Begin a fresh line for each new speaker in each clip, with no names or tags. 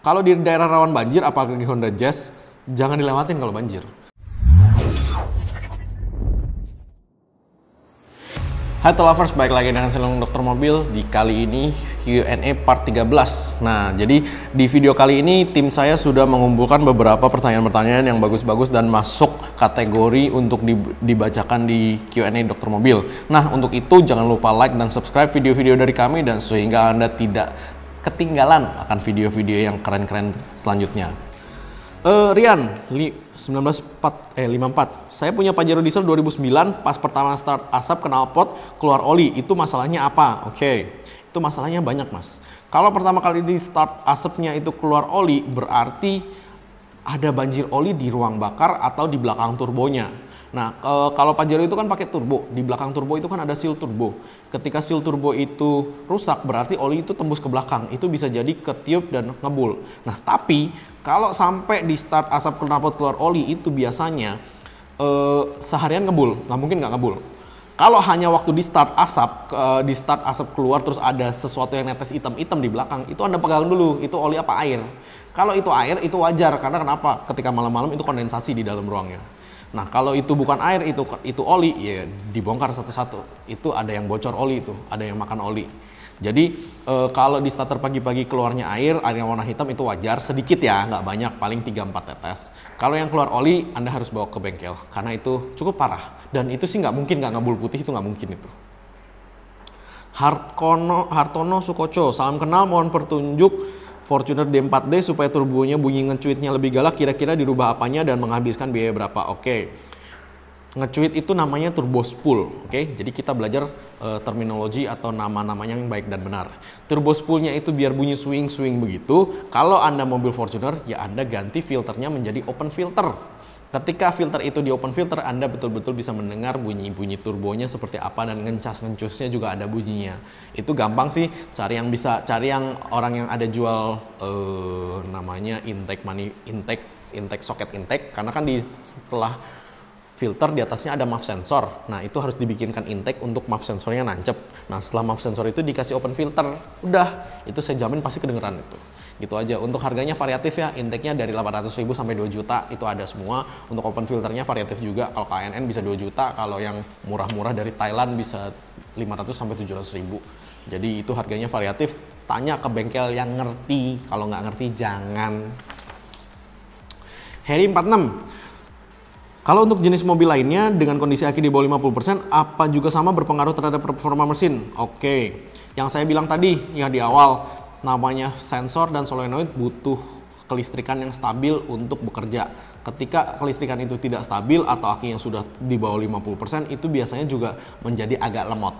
Kalau di daerah rawan banjir, apalagi Honda Jazz, jangan dilewatin kalau banjir. Hai lovers, balik lagi dengan Silung Dokter Mobil. Di kali ini Q&A part 13. Nah, jadi di video kali ini tim saya sudah mengumpulkan beberapa pertanyaan-pertanyaan yang bagus-bagus dan masuk kategori untuk dibacakan di Q&A Dokter Mobil. Nah, untuk itu jangan lupa like dan subscribe video-video dari kami dan sehingga Anda tidak ketinggalan akan video-video yang keren-keren selanjutnya. Rian, 54. Saya punya Pajero diesel 2009, pas pertama start asap knalpot keluar oli. Itu masalahnya apa? Oke, itu masalahnya banyak, Mas. Kalau pertama kali di start asapnya itu keluar oli, berarti ada banjir oli di ruang bakar atau di belakang turbonya. Nah, kalau Pajero itu kan pakai turbo, di belakang turbo itu kan ada seal turbo. Ketika seal turbo itu rusak, berarti oli itu tembus ke belakang. Itu bisa jadi ketiup dan ngebul. Nah, tapi kalau sampai di start asap knalpot keluar oli itu biasanya seharian ngebul, nggak mungkin nggak ngebul. Kalau hanya waktu di start asap keluar terus ada sesuatu yang netes hitam-hitam di belakang, itu Anda pegang dulu, itu oli apa air. Kalau itu air, itu wajar, karena kenapa? Ketika malam-malam itu kondensasi di dalam ruangnya. Nah, kalau itu bukan air, itu oli, ya dibongkar satu-satu. Itu ada yang bocor oli itu, ada yang makan oli. Jadi kalau di starter pagi-pagi keluarnya air yang warna hitam itu wajar, sedikit ya, nggak banyak, paling 3-4 tetes. Kalau yang keluar oli, Anda harus bawa ke bengkel, karena itu cukup parah. Dan itu sih nggak mungkin, nggak ngebul putih, itu nggak mungkin itu. Hartono Sukoco, salam kenal, mohon petunjuk Fortuner D4D supaya turbonya bunyi ngecuitnya lebih galak, kira-kira dirubah apanya dan menghabiskan biaya berapa? Oke. Ngecuit itu namanya turbo spool, oke? Jadi kita belajar terminologi atau nama-namanya yang baik dan benar. Turbo spoolnya itu biar bunyi swing-swing begitu. Kalau Anda mobil Fortuner, ya Anda ganti filternya menjadi open filter. Ketika filter itu di open filter, Anda betul-betul bisa mendengar bunyi-bunyi turbonya seperti apa dan ngencas-ngencusnya juga ada bunyinya. Itu gampang sih, cari yang orang yang ada jual namanya intake socket intake, karena kan setelah filter di atasnya ada MUF sensor. Nah, itu harus dibikinkan intake untuk MUF sensornya nancep. Nah, setelah MUF sensor itu dikasih open filter. Udah, itu saya jamin pasti kedengeran itu. Gitu aja. Untuk harganya variatif ya, intake-nya dari 800.000 sampai 2 juta itu ada semua. Untuk open filternya variatif juga. Kalau KNN bisa 2 juta, kalau yang murah-murah dari Thailand bisa 500 sampai 700.000. Jadi itu harganya variatif. Tanya ke bengkel yang ngerti. Kalau nggak ngerti jangan. Harry 46. Kalau untuk jenis mobil lainnya dengan kondisi aki di bawah 50%, apa juga sama berpengaruh terhadap performa mesin? Oke, yang saya bilang tadi ya di awal, namanya sensor dan solenoid butuh kelistrikan yang stabil untuk bekerja. Ketika kelistrikan itu tidak stabil atau aki yang sudah di bawah 50%, itu biasanya juga menjadi agak lemot.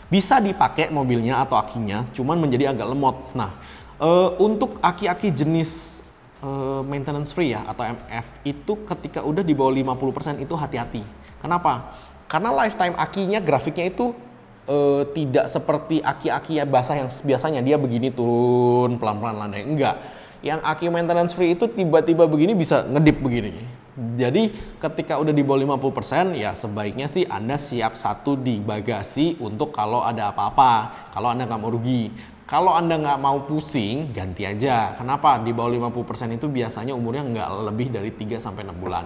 Bisa dipakai mobilnya atau akinya, cuman menjadi agak lemot. Nah, untuk aki-aki jenis maintenance free ya atau MF itu ketika udah di bawah 50% itu hati-hati. Kenapa? Karena lifetime akinya grafiknya itu tidak seperti aki-aki basah yang biasanya dia begini turun pelan-pelan landai. Enggak. Yang aki maintenance free itu tiba-tiba begini bisa ngedip begini. Jadi ketika udah di bawah 50% ya sebaiknya sih Anda siap satu di bagasi untuk kalau ada apa-apa. Kalau Anda nggak mau rugi. Kalau Anda nggak mau pusing, ganti aja. Kenapa? Di bawah 50% itu biasanya umurnya nggak lebih dari 3-6 bulan.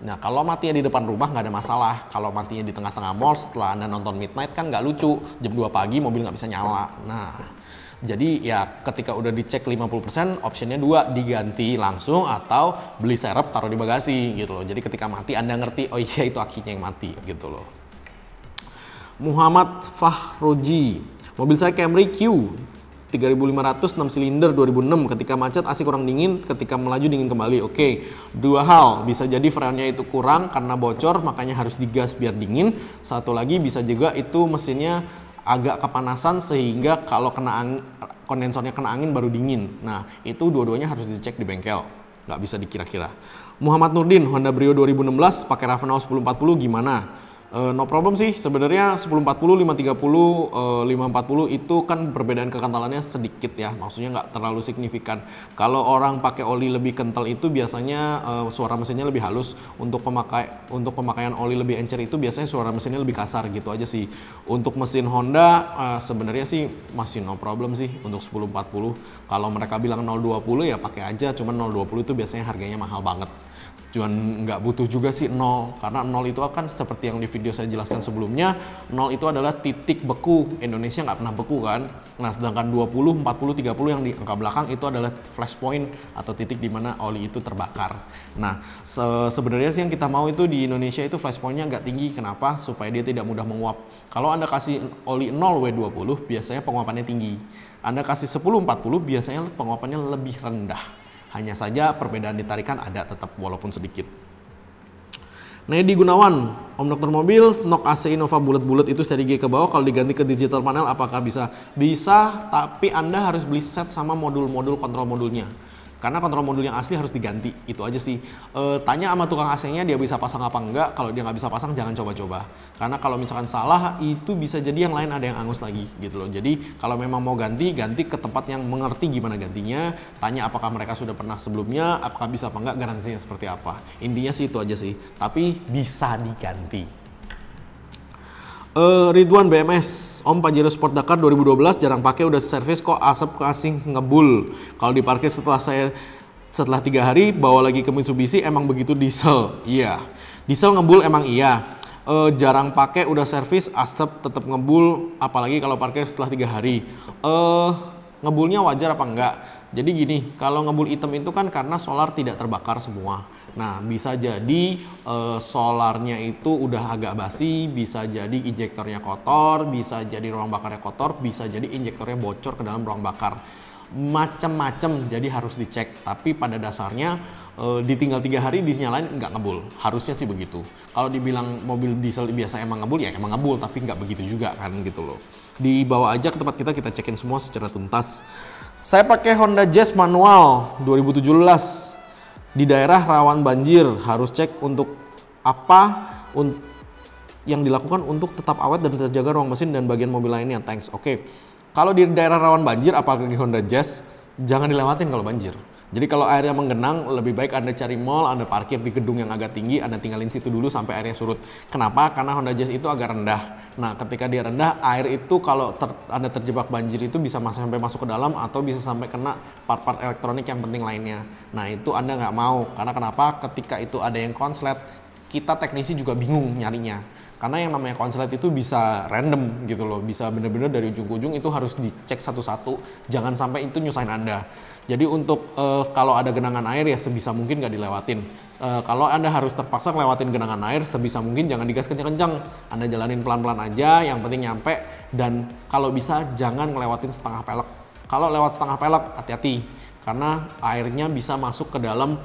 Nah, kalau matinya di depan rumah nggak ada masalah. Kalau matinya di tengah-tengah mall setelah Anda nonton midnight kan nggak lucu. Jam 2 pagi mobil nggak bisa nyala. Nah, jadi ya ketika udah dicek 50%, optionnya 2, diganti langsung atau beli serep taruh di bagasi gitu loh. Jadi ketika mati Anda ngerti, oh iya itu akinya yang mati gitu loh. Muhammad Fahroji. Mobil saya Camry Q 3500 6 silinder 2006, ketika macet AC kurang dingin, ketika melaju dingin kembali. Oke, dua hal, bisa jadi freonnya itu kurang karena bocor makanya harus digas biar dingin. Satu lagi bisa juga itu mesinnya agak kepanasan sehingga kalau kena kondensornya kena angin baru dingin. Nah, itu dua-duanya harus dicek di bengkel, nggak bisa dikira-kira. Muhammad Nurdin, Honda Brio 2016 pakai Ravenau 1040 gimana? No problem sih sebenarnya 1040, 530, 540 itu kan perbedaan kekantalannya sedikit ya, maksudnya nggak terlalu signifikan. Kalau orang pakai oli lebih kental itu biasanya suara mesinnya lebih halus. Untuk pemakaian oli lebih encer itu biasanya suara mesinnya lebih kasar gitu aja sih. Untuk mesin Honda sebenarnya sih masih no problem sih untuk 1040. Kalau mereka bilang 020 ya pakai aja, cuman 020 itu biasanya harganya mahal banget. Cuman nggak butuh juga sih 0, karena 0 itu akan seperti yang di video saya jelaskan sebelumnya, 0 itu adalah titik beku. Indonesia nggak pernah beku kan. Nah sedangkan 20, 40, 30 yang di angka belakang itu adalah flash point atau titik di mana oli itu terbakar. Nah sebenarnya sih yang kita mau itu di Indonesia itu flash pointnya nggak tinggi. Kenapa? Supaya dia tidak mudah menguap. Kalau Anda kasih oli 0W20 biasanya penguapannya tinggi. Anda kasih 1040 biasanya penguapannya lebih rendah. Hanya saja perbedaan di tarikan ada tetap walaupun sedikit. Nedi Gunawan, Om Dokter Mobil, nok AC Innova bulat-bulat itu seri G ke bawah, kalau diganti ke digital panel apakah bisa? Bisa, tapi Anda harus beli set sama modul-modul kontrol modulnya. Karena kontrol modul yang asli harus diganti, itu aja sih. Tanya sama tukang AC-nya dia bisa pasang apa enggak. Kalau dia nggak bisa pasang jangan coba-coba. Karena kalau misalkan salah itu bisa jadi yang lain ada yang angus lagi gitu loh. Jadi kalau memang mau ganti ke tempat yang mengerti gimana gantinya. Tanya apakah mereka sudah pernah sebelumnya, apakah bisa apa enggak, garansinya seperti apa. Intinya sih itu aja sih. Tapi bisa diganti. Ridwan BMS, Om Pajero Sport Dakar 2012 jarang pakai, udah servis kok asap kasih ngebul. Kalau diparkir setelah 3 hari bawa lagi ke Mitsubishi, emang begitu diesel? Iya, diesel ngebul emang iya. Jarang pakai udah servis asap tetap ngebul, apalagi kalau parkir setelah 3 hari. Ngebulnya wajar apa enggak? Jadi gini, kalau ngebul hitam itu kan karena solar tidak terbakar semua. Nah, bisa jadi solarnya itu udah agak basi, bisa jadi injektornya kotor, bisa jadi ruang bakarnya kotor, bisa jadi injektornya bocor ke dalam ruang bakar. Macem-macem, jadi harus dicek. Tapi pada dasarnya ditinggal 3 hari dinyalain nggak ngebul. Harusnya sih begitu. Kalau dibilang mobil diesel biasa emang ngebul, ya emang ngebul, tapi nggak begitu juga kan gitu loh. Dibawa aja ke tempat kita cekin semua secara tuntas. Saya pakai Honda Jazz manual 2017 di daerah rawan banjir, harus cek untuk apa yang dilakukan untuk tetap awet dan terjaga ruang mesin dan bagian mobil lainnya. Thanks. Oke. Kalau di daerah rawan banjir apalagi Honda Jazz jangan dilewatin kalau banjir. Jadi kalau airnya menggenang, lebih baik Anda cari mall, Anda parkir di gedung yang agak tinggi, Anda tinggalin situ dulu sampai airnya surut. Kenapa? Karena Honda Jazz itu agak rendah. Nah, ketika dia rendah, air itu kalau Anda terjebak banjir itu bisa sampai masuk ke dalam atau bisa sampai kena part-part elektronik yang penting lainnya. Nah, itu Anda nggak mau. Karena kenapa? Ketika itu ada yang konslet, kita teknisi juga bingung nyarinya. Karena yang namanya konslet itu bisa random gitu loh, bisa bener-bener dari ujung ke ujung, itu harus dicek satu-satu, jangan sampai itu nyusahin Anda. Jadi untuk kalau ada genangan air ya sebisa mungkin nggak dilewatin. Kalau Anda harus terpaksa ngelewatin genangan air, sebisa mungkin jangan digas kenceng-kenceng. Anda jalanin pelan-pelan aja, yang penting nyampe, dan kalau bisa jangan ngelewatin setengah pelek. Kalau lewat setengah pelek, hati-hati. Karena airnya bisa masuk ke dalam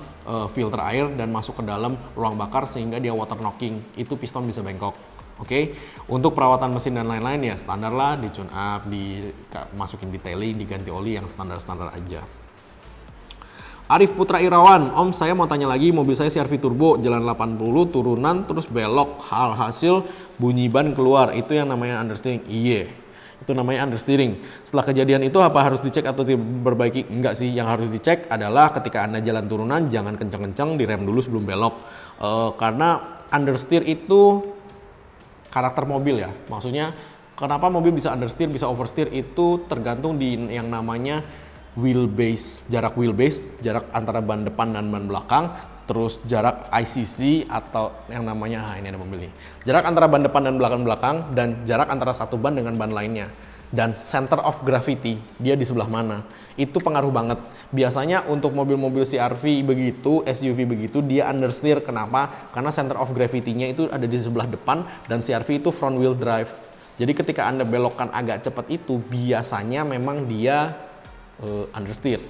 filter air dan masuk ke dalam ruang bakar sehingga dia water knocking, itu piston bisa bengkok. Oke, untuk perawatan mesin dan lain-lain ya standar lah, di tune up, dimasukin detailing, diganti oli yang standar-standar aja. Arif Putra Irawan, Om saya mau tanya lagi, mobil saya CR-V turbo, jalan 80, turunan, terus belok, hasil bunyi ban keluar, itu yang namanya understeering. Iya. Itu namanya understeering. Setelah kejadian itu apa harus dicek atau diperbaiki? Enggak sih, yang harus dicek adalah ketika Anda jalan turunan jangan kenceng-kenceng, direm dulu sebelum belok. Karena understeer itu karakter mobil ya. Maksudnya kenapa mobil bisa understeer, bisa oversteer itu tergantung di yang namanya wheelbase, jarak wheelbase, jarak antara ban depan dan ban belakang. Terus jarak ICC atau yang namanya, ini ada mobil nih. Jarak antara ban depan dan belakang dan jarak antara satu ban dengan ban lainnya. Dan center of gravity, dia di sebelah mana. Itu pengaruh banget. Biasanya untuk mobil-mobil CR-V begitu, SUV begitu, dia understeer. Kenapa? Karena center of gravity-nya itu ada di sebelah depan dan CR-V itu front wheel drive. Jadi ketika Anda belokkan agak cepat itu, biasanya memang dia understeer.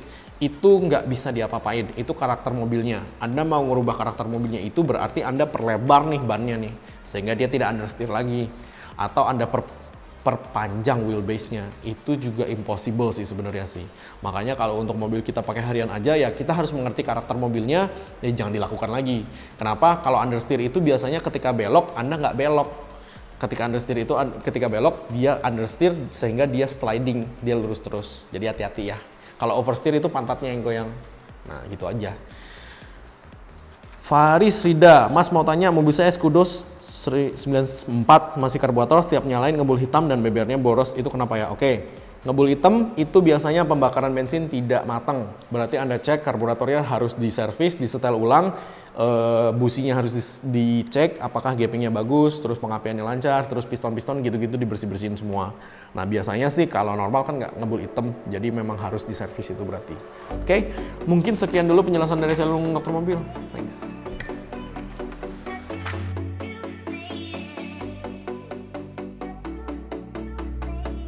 Itu nggak bisa diapa-apain, itu karakter mobilnya. Anda mau ngerubah karakter mobilnya itu berarti Anda perlebar nih bannya nih, sehingga dia tidak understeer lagi. Atau Anda perpanjang wheelbase-nya, itu juga impossible sih sebenarnya sih. Makanya kalau untuk mobil kita pakai harian aja ya kita harus mengerti karakter mobilnya, ya jangan dilakukan lagi. Kenapa? Kalau understeer itu biasanya ketika belok, Anda nggak belok. ketika understeer itu ketika belok dia understeer sehingga dia sliding, dia lurus terus. Jadi hati-hati ya. Kalau oversteer itu pantatnya yang goyang. Nah, gitu aja. Faris Rida, Mas mau tanya, mobil saya Skudos 94 masih karburator, setiap nyalain ngebul hitam dan BBR-nya boros, itu kenapa ya? Oke, ngebul hitam itu biasanya pembakaran bensin tidak matang. Berarti Anda cek karburatornya harus diservis, disetel ulang, businya harus dicek apakah gapingnya bagus, terus pengapiannya lancar, terus piston-piston gitu-gitu dibersih-bersihin semua. Nah biasanya sih kalau normal kan nggak ngebul hitam, jadi memang harus diservis itu berarti. Oke, mungkin sekian dulu penjelasan dari Selung Dokter Mobil. Thanks.